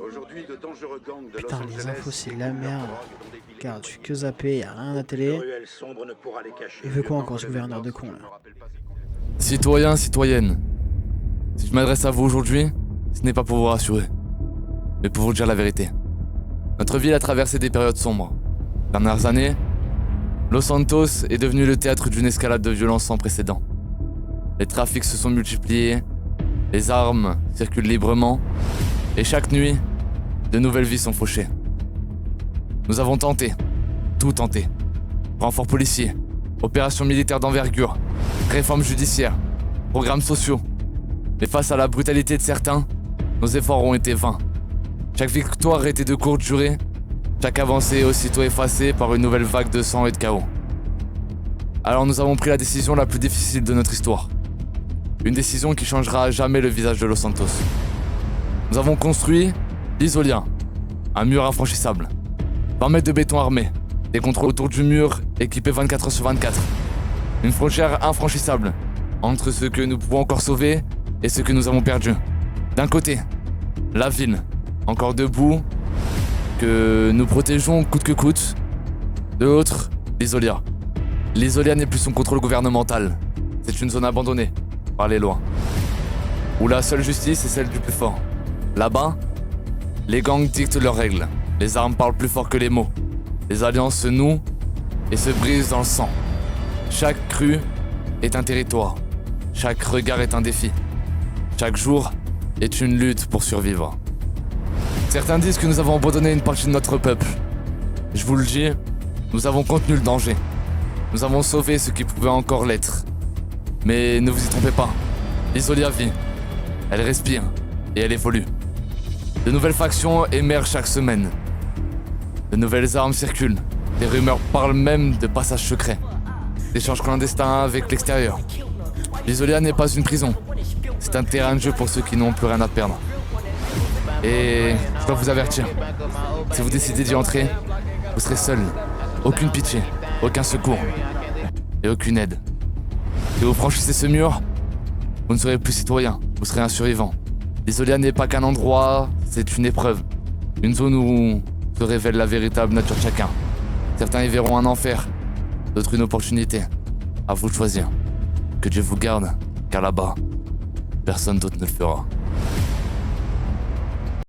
Aujourd'hui, de dangereux gangs de Putain, Los les Angeles infos, c'est écoulent la leur merde. drogue dans des villes Regarde, je fais que éloignées. zapper, y'a rien à la télé. Aucune ruelle sombre ne pourra les cacher. Il veut quoi encore, ce Lieutenant gouverneur de Colonel con, là? Knox, Citoyens, citoyennes, si je m'adresse à vous aujourd'hui, ce n'est pas pour vous rassurer, mais pour vous dire la vérité. Notre ville a traversé des périodes sombres. Ces dernières années, Los Santos est devenu le théâtre d'une escalade de violence sans précédent. Les trafics se sont multipliés, les armes circulent librement, et chaque nuit, de nouvelles vies sont fauchées. Nous avons tenté, tout tenté. Renforts policiers, opérations militaires d'envergure, réformes judiciaires, programmes sociaux. Mais face à la brutalité de certains, nos efforts ont été vains. Chaque victoire était de courte durée, chaque avancée est aussitôt effacée par une nouvelle vague de sang et de chaos. Alors nous avons pris la décision la plus difficile de notre histoire. Une décision qui changera à jamais le visage de Los Santos. Nous avons construit l'Isolia, un mur infranchissable. 20 mètres de béton armé, des contrôles autour du mur équipés 24 heures sur 24. Une frontière infranchissable entre ce que nous pouvons encore sauver et ce que nous avons perdu. D'un côté, la ville, encore debout, que nous protégeons coûte que coûte. De l'autre, l'Isolia. L'Isolia n'est plus son contrôle gouvernemental. C'est une zone abandonnée par les lois, où la seule justice est celle du plus fort. Là-bas, les gangs dictent leurs règles. Les armes parlent plus fort que les mots. Les alliances se nouent et se brisent dans le sang. Chaque rue est un territoire. Chaque regard est un défi. Chaque jour est une lutte pour survivre. Certains disent que nous avons abandonné une partie de notre peuple. Je vous le dis, nous avons contenu le danger. Nous avons sauvé ce qui pouvait encore l'être. Mais ne vous y trompez pas, l'Isolia vit. Elle respire et elle évolue. De nouvelles factions émergent chaque semaine. De nouvelles armes circulent. Des rumeurs parlent même de passages secrets. D'échanges clandestins avec l'extérieur. L'Isolia n'est pas une prison. C'est un terrain de jeu pour ceux qui n'ont plus rien à perdre. Et je dois vous avertir, si vous décidez d'y entrer, vous serez seul. Aucune pitié, aucun secours et aucune aide. Si vous franchissez ce mur, vous ne serez plus citoyen, vous serez un survivant. L'Isolia n'est pas qu'un endroit, c'est une épreuve. Une zone où se révèle la véritable nature de chacun. Certains y verront un enfer, d'autres une opportunité. À vous de choisir. Que Dieu vous garde, car là-bas, personne d'autre ne le fera.